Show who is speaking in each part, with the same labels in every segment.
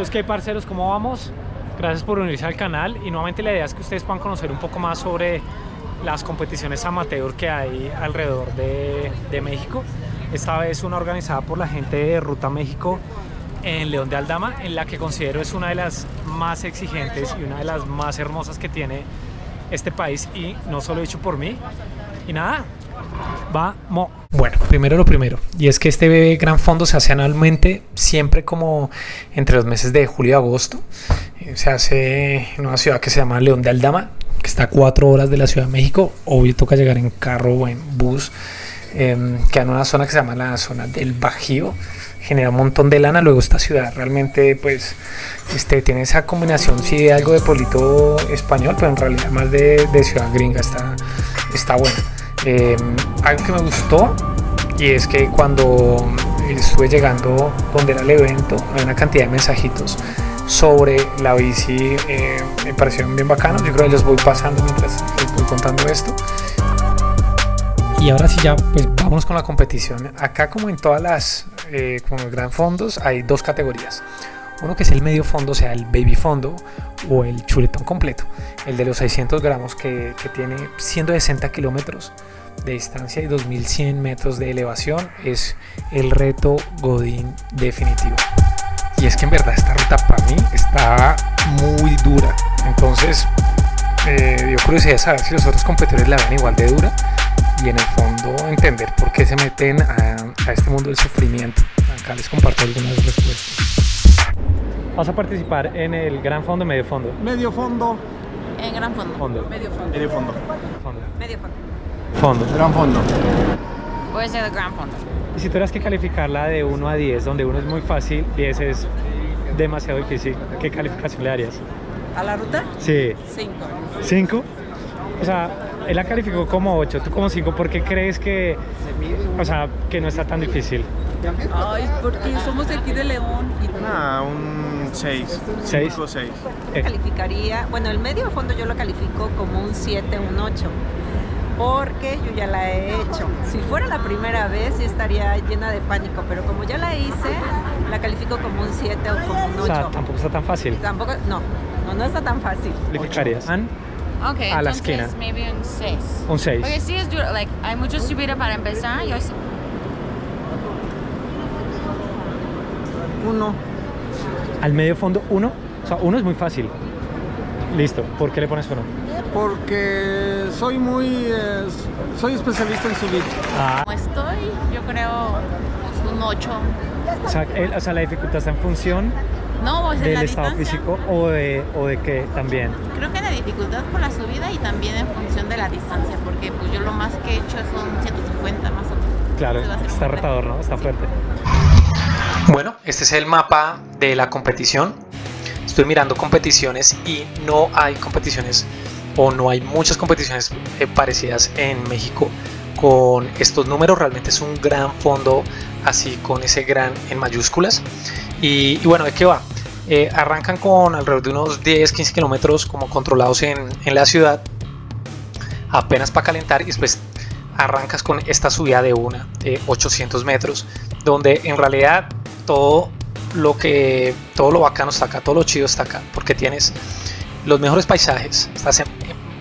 Speaker 1: Entonces, ¿qué parceros? ¿Cómo vamos? Gracias por unirse al canal y nuevamente la idea es que ustedes puedan conocer un poco más sobre las competiciones amateur que hay alrededor de México. Esta vez una organizada por la gente de Ruta México en León de Aldama, en la que considero es una de las más exigentes y una de las más hermosas que tiene este país, y no solo dicho por mí. Y nada, vamos. Bueno, primero lo primero, y es que este Gran Fondo se hace anualmente, siempre como entre los meses de julio y agosto. Se hace en una ciudad que se llama León de Aldama, que está a 4 horas de la Ciudad de México. Obvio toca llegar en carro o en bus. Queda en una zona que se llama la zona del Bajío. Genera un montón de lana. Luego esta ciudad realmente pues tiene esa combinación, sí, de algo de pueblito español, pero en realidad más de ciudad gringa. Está buena. Algo que me gustó, y es que cuando estuve llegando donde era el evento, hay una cantidad de mensajitos sobre la bici, me parecieron bien bacanos. Yo creo que los voy pasando mientras les voy contando esto. Y ahora sí, ya pues vámonos con la competición. Acá, como en todas las como los gran fondos, hay dos categorías. Uno que es el medio fondo, o sea, el baby fondo, o el chuletón completo, el de los 600 gramos que tiene 160 kilómetros de distancia y 2100 metros de elevación. Es el reto Godín definitivo. Y es que en verdad esta ruta para mí está muy dura. Entonces dio curiosidad de saber si los otros competidores la ven igual de dura, y en el fondo entender por qué se meten a este mundo del sufrimiento. Acá les comparto algunas respuestas. ¿Vas a participar en el Gran Fondo o medio fondo?
Speaker 2: Medio fondo.
Speaker 3: En Gran Fondo.
Speaker 2: Medio fondo.
Speaker 3: Medio Fondo.
Speaker 1: Fondo.
Speaker 2: Gran fondo.
Speaker 3: Voy a ser el Gran Fondo.
Speaker 1: Y si tuvieras que calificarla de 1 a 10, donde 1 es muy fácil, 10 es demasiado difícil, ¿qué calificación le darías?
Speaker 3: ¿A la ruta?
Speaker 1: Sí.
Speaker 3: 5.
Speaker 1: ¿5? O sea, él la calificó como 8, tú como 5. ¿Por qué crees que, o sea, que no está tan difícil?
Speaker 3: Ay, porque somos de aquí de León.
Speaker 2: Un 6.
Speaker 1: 6.
Speaker 2: 6.
Speaker 4: Calificaría, bueno, el medio fondo yo lo califico como un 7, un 8, porque yo ya la he hecho. Si fuera la primera vez sí estaría llena de pánico, pero como ya la hice, la califico como un 7 o como un 8.
Speaker 1: O sea, tampoco está tan fácil.
Speaker 4: Tampoco, no está tan fácil.
Speaker 1: ¿Calificarías?
Speaker 3: Okay,
Speaker 1: A la
Speaker 3: entonces
Speaker 1: esquina.
Speaker 3: maybe un 6.
Speaker 1: Un 6.
Speaker 3: Porque sí es duro, like, hay mucho subida para empezar. Yo sí.
Speaker 2: 1.
Speaker 1: Al medio fondo 1, o sea, 1 es muy fácil. Listo, ¿por qué le pones 1?
Speaker 2: Porque soy especialista en subir.
Speaker 1: Ah,
Speaker 3: Como estoy, yo creo un 8.
Speaker 1: o sea, la dificultad está en función
Speaker 3: No, pues en
Speaker 1: del
Speaker 3: la
Speaker 1: estado
Speaker 3: distancia.
Speaker 1: físico o de qué también.
Speaker 3: Creo que la dificultad por la subida y también en función de la distancia, porque pues yo lo más que he hecho son 150 más o menos.
Speaker 1: Claro,
Speaker 3: Entonces va a ser
Speaker 1: está
Speaker 3: complejo.
Speaker 1: retador, ¿no? Está fuerte. Bueno, este es el mapa de la competición. Estoy mirando competiciones y no hay competiciones, o no hay muchas competiciones parecidas en México con estos números. Realmente es un gran fondo, así con ese gran en mayúsculas. Y bueno, ¿de qué va? Arrancan con alrededor de unos 10-15 kilómetros como controlados en la ciudad, apenas para calentar, y después arrancas con esta subida de 800 metros, donde en realidad todo lo bacano está acá, todo lo chido está acá, porque tienes los mejores paisajes.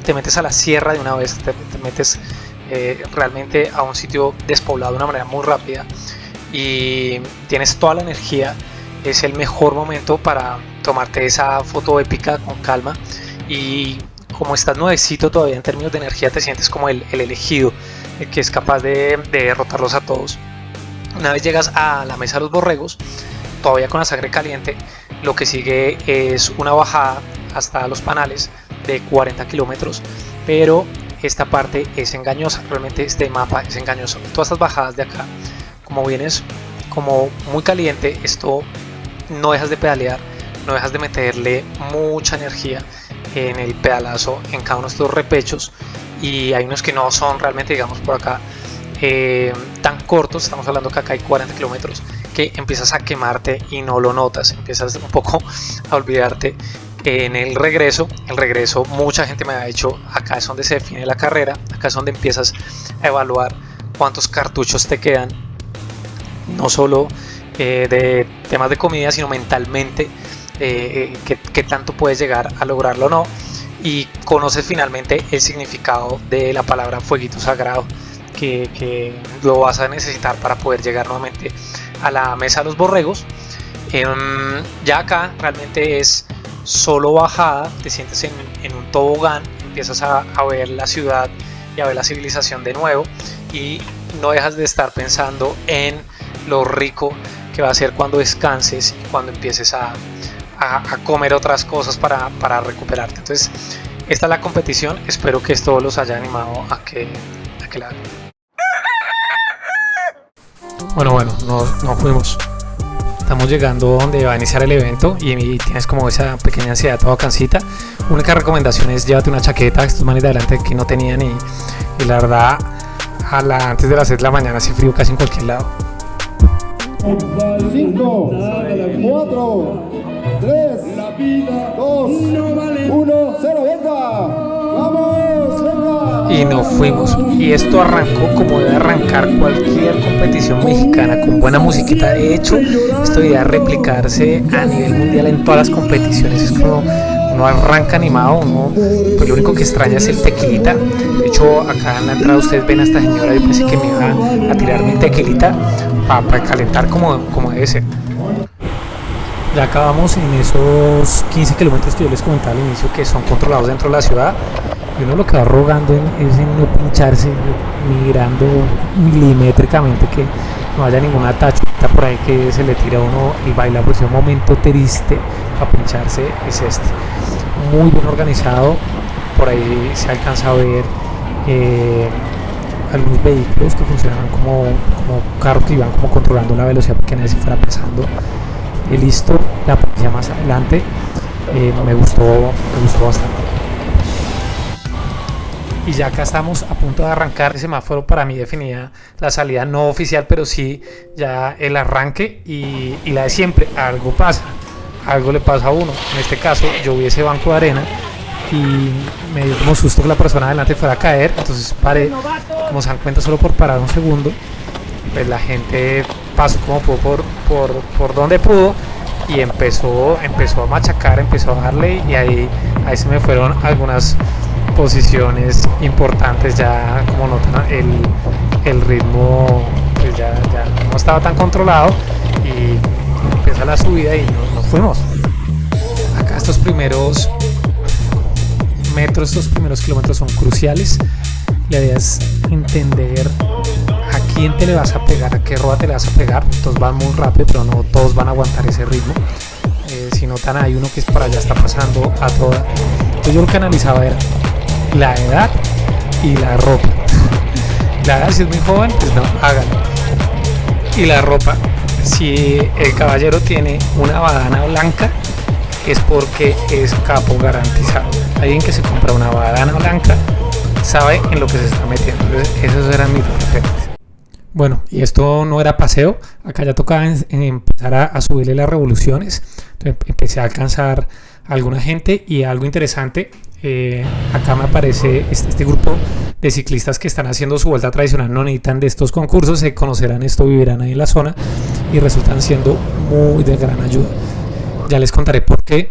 Speaker 1: Te metes a la sierra de una vez, te metes realmente a un sitio despoblado de una manera muy rápida, y tienes toda la energía. Es el mejor momento para tomarte esa foto épica con calma, y como estás nuevecito todavía en términos de energía, te sientes como el elegido, el que es capaz de derrotarlos a todos. Una vez llegas a la mesa de los borregos, todavía con la sangre caliente, lo que sigue es una bajada hasta los Panales de 40 kilómetros, pero esta parte es engañosa. Realmente este mapa es engañoso. Todas estas bajadas de acá, como vienes como muy caliente, esto no dejas de pedalear, no dejas de meterle mucha energía en el pedalazo en cada uno de estos repechos, y hay unos que no son realmente, digamos, por acá tan cortos. Estamos hablando que acá hay 40 kilómetros que empiezas a quemarte y no lo notas, empiezas un poco a olvidarte. En el regreso mucha gente me ha dicho, acá es donde se define la carrera, acá es donde empiezas a evaluar cuántos cartuchos te quedan, no solo de temas de comida, sino mentalmente, qué tanto puedes llegar a lograrlo o no, y conoces finalmente el significado de la palabra fueguito sagrado, que lo vas a necesitar para poder llegar nuevamente a la mesa de los borregos. Ya acá realmente es solo bajada, te sientes en un tobogán, empiezas a ver la ciudad y a ver la civilización de nuevo, y no dejas de estar pensando en lo rico que va a ser cuando descanses y cuando empieces a comer otras cosas para recuperarte. Entonces esta es la competición, espero que esto los haya animado a que la hagan. Bueno, no fuimos. Estamos llegando donde va a iniciar el evento y tienes como esa pequeña ansiedad toda cansita. Única recomendación es llévate una chaqueta, estos manes de adelante que no tenían, y la verdad antes de las 6 de la mañana hace frío casi en cualquier lado.
Speaker 5: 5, 4, 3, 2, 1, 0, venga, vamos, venga.
Speaker 1: Y nos fuimos, y esto arrancó como debe arrancar cualquier competición mexicana, con buena musiquita. De hecho, esto debería replicarse a nivel mundial en todas las competiciones. Es como uno arranca animado, pues lo único que extraña es el tequilita. De hecho, acá en la entrada ustedes ven a esta señora, yo pensé que me iba a tirar mi tequilita para calentar como debe ser. Ya acabamos en esos 15 kilómetros que yo les comentaba al inicio, que son controlados dentro de la ciudad, y uno lo que va rogando es en no pincharse, mirando milimétricamente que no haya ninguna tachita por ahí que se le tira a uno y baila, pues un momento triste para pincharse es este. Muy bien organizado, por ahí se alcanza a ver algunos vehículos que funcionan como carros que iban como controlando la velocidad para que nadie se fuera pasando. Listo, la policía más adelante. Me gustó bastante. Y ya acá estamos a punto de arrancar. El semáforo para mí definía la salida no oficial, pero sí ya el arranque y la de siempre. Algo pasa, algo le pasa a uno. En este caso yo vi ese banco de arena y me dio como susto que la persona adelante fuera a caer, entonces paré. Como se dan cuenta, solo por parar un segundo, pues la gente pasó como pudo por donde pudo y empezó a machacar, empezó a darle, y ahí se me fueron algunas posiciones importantes. Ya como notan el ritmo pues ya no estaba tan controlado y empieza la subida y nos fuimos. Acá estos primeros metros, estos primeros kilómetros son cruciales. La idea es entender a quién te le vas a pegar, a qué rueda te le vas a pegar. Todos van muy rápido, pero no todos van a aguantar ese ritmo. Si notan, hay uno que es para allá, está pasando a toda. Entonces yo lo que analizaba era la edad y la ropa. La edad, si es muy joven, pues no, háganlo. Y la ropa, si el caballero tiene una badana blanca, es porque es capo garantizado. Alguien que se compra una badana blanca sabe en lo que se está metiendo. Entonces, esos eran mis referentes. Bueno, y esto no era paseo. Acá ya tocaba empezar a subirle las revoluciones. Entonces empecé a alcanzar a alguna gente, y algo interesante, acá me aparece este grupo de ciclistas que están haciendo su vuelta tradicional. No necesitan de estos concursos, se conocerán esto, vivirán ahí en la zona y resultan siendo muy de gran ayuda. Ya les contaré por qué.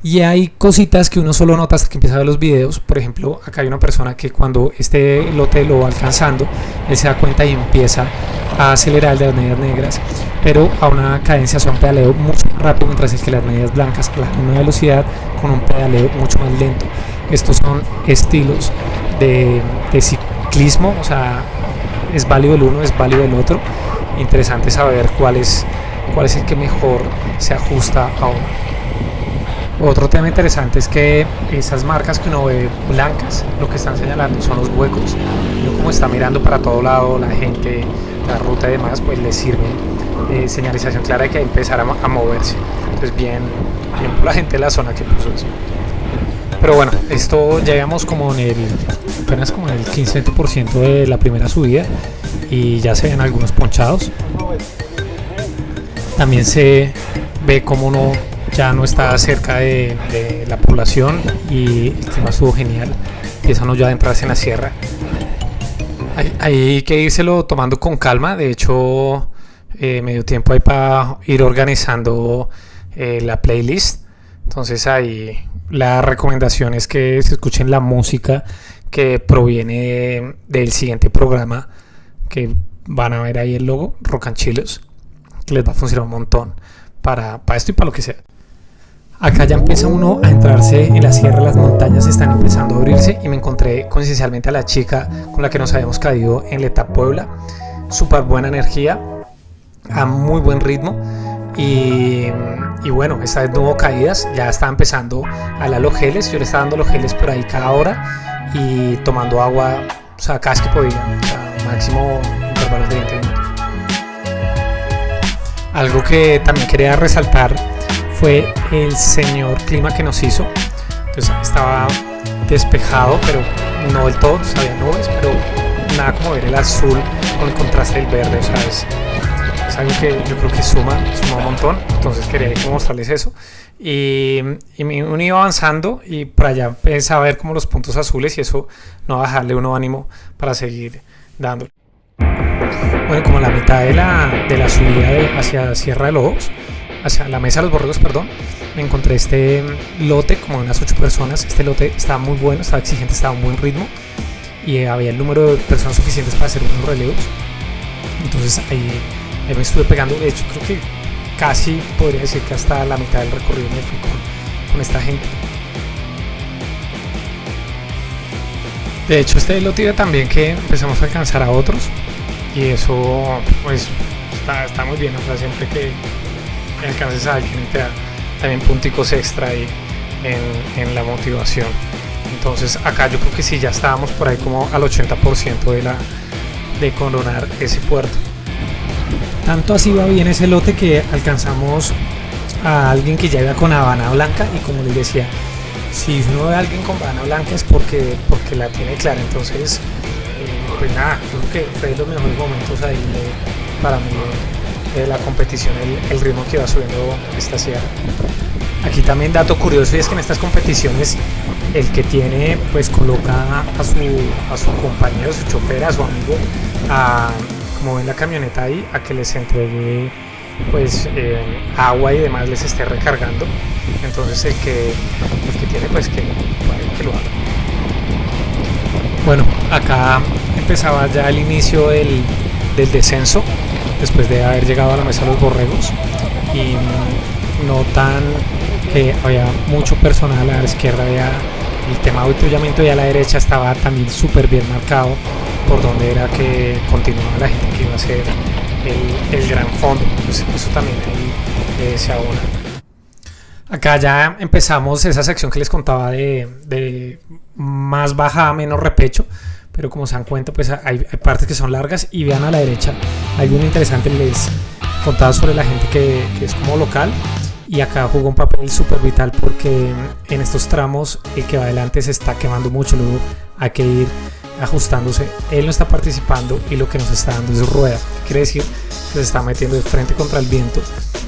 Speaker 1: Y hay cositas que uno solo nota hasta que empieza a ver los videos. Por ejemplo, acá hay una persona que cuando este lote lo va alcanzando, él se da cuenta y empieza a acelerar el de las medias negras, pero a una cadencia, o sea, un pedaleo mucho más rápido, mientras que las medias blancas a la misma velocidad con un pedaleo mucho más lento. Estos son estilos de ciclismo, o sea, es válido el uno, es válido el otro. Interesante saber cuál es el que mejor se ajusta a uno. Otro tema interesante es que esas marcas que uno ve blancas, lo que están señalando son los huecos. Uno, como está mirando para todo lado, la gente, la ruta y demás, pues les sirve señalización clara de que hay que empezar a moverse. Entonces bien por la gente de la zona que puso eso. Pero bueno, esto llegamos como apenas como en el 15-20% de la primera subida, y ya se ven algunos ponchados. También se ve como uno ya no está cerca de la población, y el clima estuvo genial. Empiezan ya a adentrarse en la sierra. Hay que írselo tomando con calma. De hecho, me dio tiempo ahí para ir organizando la playlist. Entonces ahí la recomendación es que se escuchen la música que proviene del siguiente programa, que van a ver ahí el logo, Rock and Chilos, que les va a funcionar un montón para esto y para lo que sea. Acá ya empieza uno a entrarse en la sierra, las montañas están empezando a abrirse y me encontré coincidencialmente a la chica con la que nos habíamos caído en la etapa Puebla. Súper buena energía, a muy buen ritmo y bueno, esta vez no hubo caídas, ya estaba empezando a dar los geles, yo le estaba dando los geles por ahí cada hora y tomando agua, o sea, cada vez que podía, o sea, máximo intervalos de 20 minutos. Algo que también quería resaltar fue el señor clima que nos hizo. Entonces estaba despejado, pero no del todo, había nubes, pero nada como ver el azul con el contraste del verde, o sea, es algo que yo creo que suma un montón. Entonces quería mostrarles eso y uno iba avanzando y por allá empecé a ver como los puntos azules y eso no va a dejarle uno ánimo para seguir dándole. Bueno, como a la mitad de la subida hacia Sierra de Lobos, hacia la Mesa de los Borregos, perdón, me encontré este lote como de unas 8 personas. Este lote estaba muy bueno, estaba exigente, estaba a un buen ritmo y había el número de personas suficientes para hacer unos relevos. Entonces ahí me estuve pegando, de hecho creo que casi podría decir que hasta la mitad del recorrido me fui con esta gente. De hecho este lote iba también que empezamos a alcanzar a otros y eso pues está muy bien, o sea, siempre que alcances a alguien te da también punticos extra ahí en la motivación. Entonces acá yo creo que sí, ya estábamos por ahí como al 80% de coronar ese puerto. Tanto así va bien ese lote que alcanzamos a alguien que ya iba con Habana Blanca y como les decía, si uno ve a alguien con Habana Blanca es porque la tiene clara. Entonces pues nada, creo que fue de los mejores momentos ahí para mí de la competición, el ritmo que va subiendo esta sierra. Aquí también dato curioso y es que en estas competiciones el que tiene pues coloca a su compañero, a su chofer, a su amigo, como ven la camioneta ahí, a que les entregue pues agua y demás, les esté recargando. Entonces el que tiene pues que lo haga. Bueno, acá empezaba ya el inicio del descenso después de haber llegado a la Mesa de los Borregos y notan que había mucho personal. A la izquierda había el tema de avituallamiento y a la derecha estaba también súper bien marcado por donde era que continuaba la gente que iba a hacer el gran fondo. Pues eso también ahí se abona. Acá ya empezamos esa sección que les contaba de más baja, menos repecho, pero como se dan cuenta pues hay partes que son largas y vean a la derecha hay uno interesante. Les contaba sobre la gente que es como local y acá jugó un papel súper vital porque en estos tramos el que va adelante se está quemando mucho, luego hay que ir ajustándose. Él no está participando y lo que nos está dando es rueda, quiere decir que se está metiendo de frente contra el viento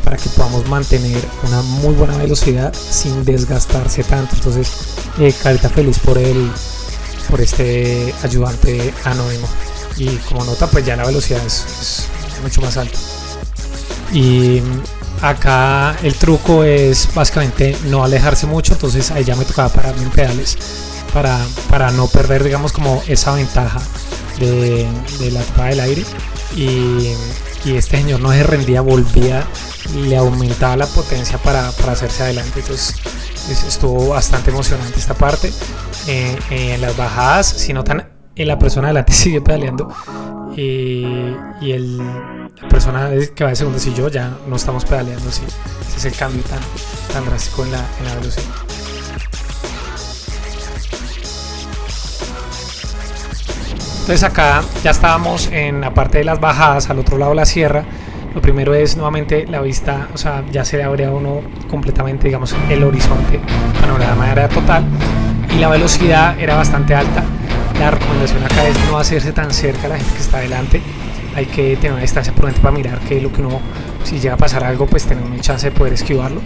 Speaker 1: para que podamos mantener una muy buena velocidad sin desgastarse tanto. Entonces carita feliz por este ayudante anónimo y como nota pues ya la velocidad es mucho más alta. Y acá el truco es básicamente no alejarse mucho, entonces ahí ya me tocaba pararme en pedales para no perder digamos como esa ventaja de la etapa del aire y este señor no se rendía, volvía, le aumentaba la potencia para hacerse adelante. Entonces estuvo bastante emocionante esta parte. En las bajadas si notan la persona adelante sigue pedaleando y la persona que va de segundo, si yo ya no estamos pedaleando, sí. Ese es el cambio tan drástico en la velocidad. Entonces acá ya estábamos en la parte de las bajadas al otro lado de la sierra. Lo primero es nuevamente la vista, o sea, ya se le abría a uno completamente, digamos, el horizonte, panorama era total y la velocidad era bastante alta. La recomendación acá es no hacerse tan cerca a la gente que está adelante, hay que tener una distancia prudente para mirar que lo que uno, si llega a pasar algo, pues tener una chance de poder esquivarlo.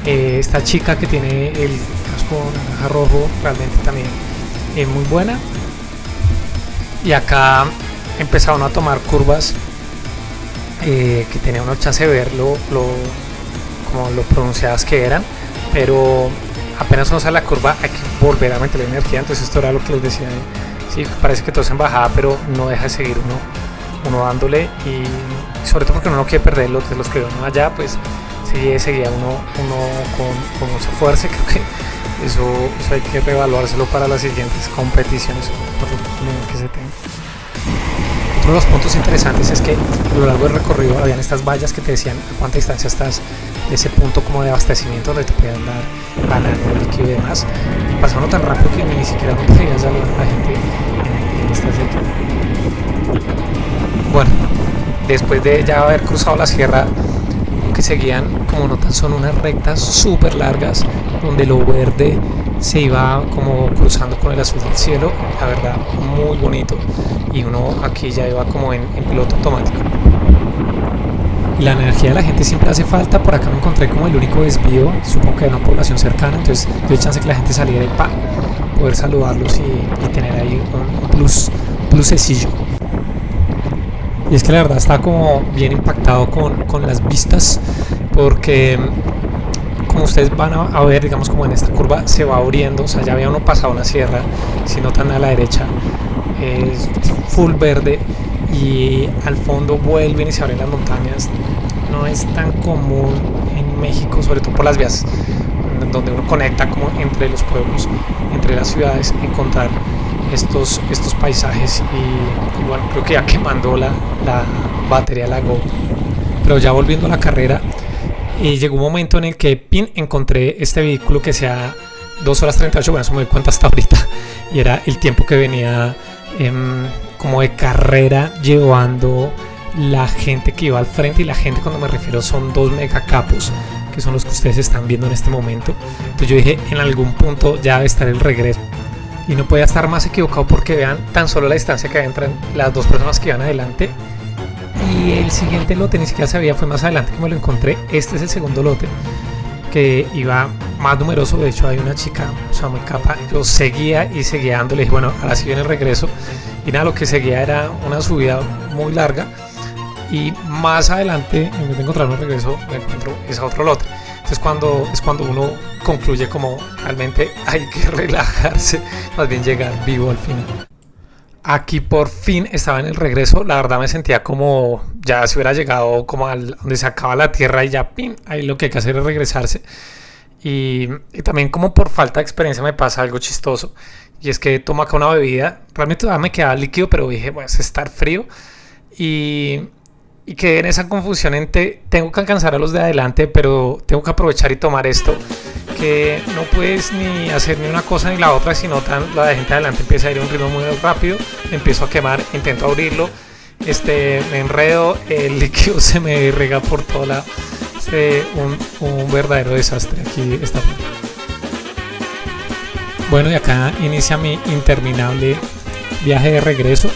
Speaker 1: Esta chica que tiene el casco naranja rojo realmente también es muy buena. Y acá empezaron a tomar curvas que tenía una chance de ver como lo pronunciadas que eran. pero apenas uno sale a la curva hay que volver a meterle energía. Entonces esto era lo que les decía, sí, parece que todo es en bajada, pero no deja de seguir uno dándole, y sobre todo porque uno no quiere perder los que uno allá, pues seguía uno con mucha fuerza. Creo que eso hay que reevaluárselo para las siguientes competiciones, por lo que se tenga. Otro de los puntos interesantes es que a lo largo del recorrido habían estas vallas que te decían a cuánta distancia estás de ese punto como de abastecimiento donde te podían dar banano, líquido y demás. Pasaron tan rápido que ni siquiera no podía saludar a la gente en esta sección. Bueno, después de ya haber cruzado la sierra, lo que seguían, como notan, son unas rectas súper largas donde lo verde se iba como cruzando con el azul del cielo. La verdad, muy bonito, y uno aquí ya iba como en piloto automático. Y la energía de la gente siempre hace falta. Por acá me encontré como el único desvío, supongo que de una población cercana, entonces dio chance que la gente saliera y poder saludarlos y tener ahí un plusecillo. Y es que la verdad está como bien impactado con las vistas, porque como ustedes van a ver, digamos, como en esta curva se va abriendo, o sea, ya había uno pasado una sierra, si notan a la derecha es full verde, y al fondo vuelven y se abren las montañas. No es tan común en México, sobre todo por las vías donde uno conecta como entre los pueblos, entre las ciudades, encontrar estos paisajes. Y bueno, creo que ya quemando la batería de la GoPro, pero ya volviendo a la carrera, llegó un momento en el que encontré este vehículo que sea 2 horas 38, bueno, eso me doy cuenta hasta ahorita, y era el tiempo que venía como de carrera llevando la gente que iba al frente. Y la gente, cuando me refiero, son 2 megacapos, que son los que ustedes están viendo en este momento. Entonces yo dije, en algún punto ya debe estar el regreso, y no podía estar más equivocado, porque vean tan solo la distancia que había entre las 2 personas que iban adelante. Y el siguiente lote ni siquiera sabía, fue más adelante que me lo encontré. Este es el segundo lote, que iba más numeroso. De hecho hay una chica, o sea, muy capa. Yo seguía dándole, dije, bueno, ahora sí viene el regreso. Y nada, lo que seguía era una subida muy larga, y más adelante, en vez de encontrar un regreso, me encuentro ese otro lote. Entonces es cuando uno concluye como realmente hay que relajarse, más bien llegar vivo al final. Aquí por fin estaba en el regreso. La verdad me sentía como ya se hubiera llegado como donde se acaba la tierra, y ya ahí lo que hay que hacer es regresarse. Y también, como por falta de experiencia, me pasa algo chistoso, y es que tomo acá una bebida. Realmente todavía me quedaba líquido, pero dije, bueno, es estar frío, y quedé en esa confusión entre tengo que alcanzar a los de adelante, pero tengo que aprovechar y tomar esto, que no puedes ni hacer ni una cosa ni la otra, sino la de gente adelante empieza a ir a un ritmo muy rápido, me empiezo a quemar, intento abrirlo, me enredo, el líquido se me rega por todo lado. Un verdadero desastre aquí esta parte. Bueno, y acá inicia mi interminable viaje de regreso.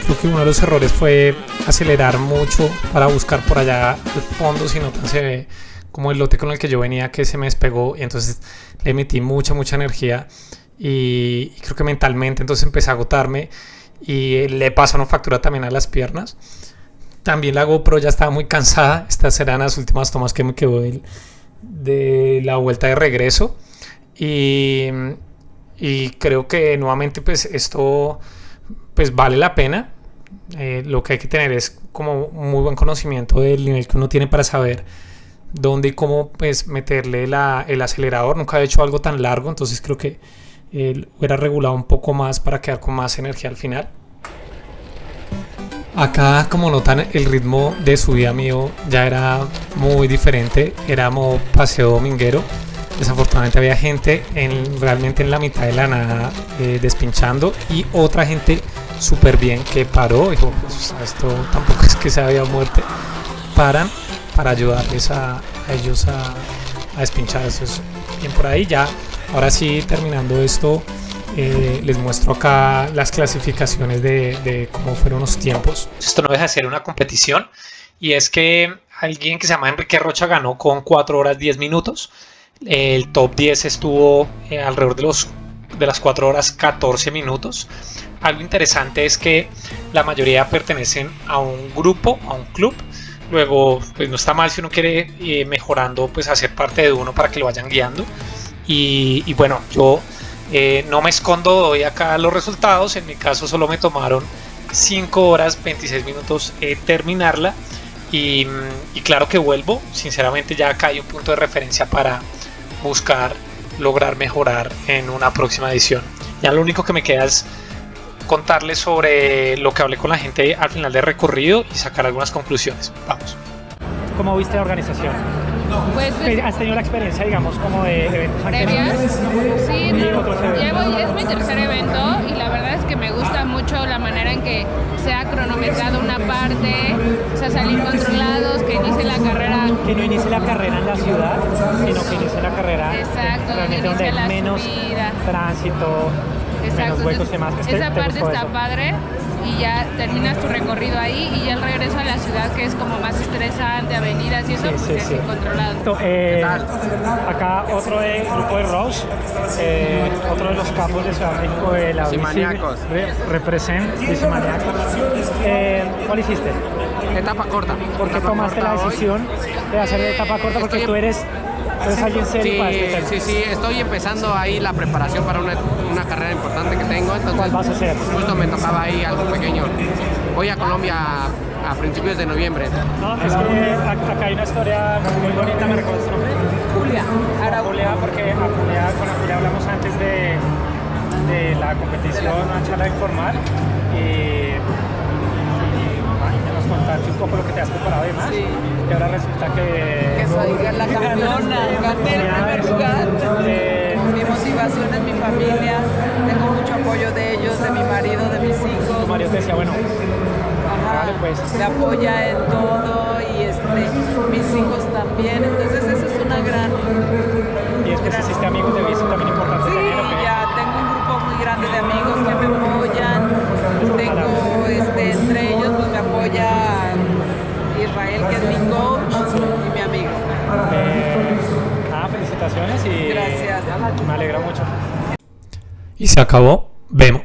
Speaker 1: Creo que uno de los errores fue acelerar mucho para buscar por allá al fondo, si notan se ve como el lote con el que yo venía que se me despegó, y entonces le metí mucha energía, y creo que mentalmente entonces empecé a agotarme, y le pasó una factura también a las piernas. También la GoPro ya estaba muy cansada. Estas eran las últimas tomas que me quedó de la vuelta de regreso, y creo que nuevamente pues esto pues vale la pena. Lo que hay que tener es como un muy buen conocimiento del nivel que uno tiene para saber dónde y cómo pues meterle el acelerador. Nunca he hecho algo tan largo, entonces creo que hubiera regulado un poco más para quedar con más energía al final. Acá, como notan, el ritmo de subida mío ya era muy diferente, era como paseo dominguero. Desafortunadamente había gente realmente en la mitad de la nada despinchando, y otra gente súper bien que paró, dijo, pues esto tampoco es que se había muerte, paran para ayudarles a ellos a despinchar. Eso es bien por ahí. Ya, ahora sí, terminando esto, les muestro acá las clasificaciones de cómo fueron los tiempos. Esto no deja de ser una competición, y es que alguien que se llama Enrique Rocha ganó con 4 horas 10 minutos. El top 10 estuvo alrededor de las 4 horas 14 minutos. Algo interesante es que la mayoría pertenecen a un grupo, a un club. Luego, pues no está mal si uno quiere mejorando, pues hacer parte de uno para que lo vayan guiando. Y bueno, yo no me escondo, doy acá los resultados. En mi caso solo me tomaron 5 horas 26 minutos terminarla. Y claro que vuelvo, sinceramente ya acá hay un punto de referencia para buscar lograr mejorar en una próxima edición. Ya lo único que me queda es contarles sobre lo que hablé con la gente al final del recorrido y sacar algunas conclusiones. Vamos. ¿Cómo viste la organización?
Speaker 6: Pues
Speaker 1: ¿Has tenido la experiencia, digamos, como de eventos
Speaker 6: previas,
Speaker 1: anteriores?
Speaker 6: sí,
Speaker 1: Y otros eventos.
Speaker 6: es mi tercer evento y la verdad es que me gusta mucho la manera en que se ha cronometrado una parte, o sea, salir controlados, que inicie la carrera.
Speaker 1: Que no inicie la carrera en la ciudad, sino que inicie la carrera
Speaker 6: Exacto,
Speaker 1: realmente donde
Speaker 6: inicie
Speaker 1: hay
Speaker 6: la
Speaker 1: menos
Speaker 6: subida.
Speaker 1: tránsito, menos huecos y demás.
Speaker 6: Esa
Speaker 1: ¿Te
Speaker 6: parte
Speaker 1: gustó
Speaker 6: está
Speaker 1: eso?
Speaker 6: padre y ya terminas tu recorrido ahí y ya el regreso a la ciudad que es como más estresante, avenidas y eso,
Speaker 1: Sí,
Speaker 6: pues
Speaker 1: sí,
Speaker 6: es
Speaker 1: sí.
Speaker 6: incontrolado.
Speaker 1: Acá otro grupo de Rose, otro de los capos de Ciudad de México de la
Speaker 2: Simimaníacos.
Speaker 1: Represent, Simimaníacos. ¿Cuál hiciste?
Speaker 7: Etapa corta.
Speaker 1: ¿Por qué tomaste la decisión de hacer de etapa corta? Porque
Speaker 7: Estoy-
Speaker 1: tú eres alguien serio para este tema.
Speaker 7: Sí, estoy empezando ahí la preparación para una carrera importante que tengo, entonces
Speaker 1: ¿Cuál vas a hacer?
Speaker 7: justo me tocaba ahí algo pequeño. Voy a Colombia a principios de noviembre.
Speaker 1: No, es que acá hay una historia muy bonita, ¿me recuerdas tu nombre?
Speaker 4: Julia,
Speaker 1: Julia, porque con Julia hablamos antes de la competición, una charla informal y nos contaste un poco lo que te has preparado y más.
Speaker 4: Sí.
Speaker 1: Y ahora resulta que
Speaker 4: soy la campeona, gané el primer lugar. Mi motivación es mi familia, tengo mucho apoyo de ellos, de mi marido, de mis hijos.
Speaker 1: Mario te decía, bueno,
Speaker 4: Ajá,
Speaker 1: vale, pues.
Speaker 4: me apoya en todo y mis hijos también, entonces eso es una gran...
Speaker 1: y después hiciste amigos de bici también importante.
Speaker 4: Sí,
Speaker 1: también, ¿o qué?
Speaker 4: ya tengo un grupo muy grande de amigos que me apoyan, tengo entre ellos pues me apoya Israel que es mi coach y mi amigo.
Speaker 1: Felicitaciones y
Speaker 4: Gracias.
Speaker 1: me alegra mucho. Y se acabó. Vemos.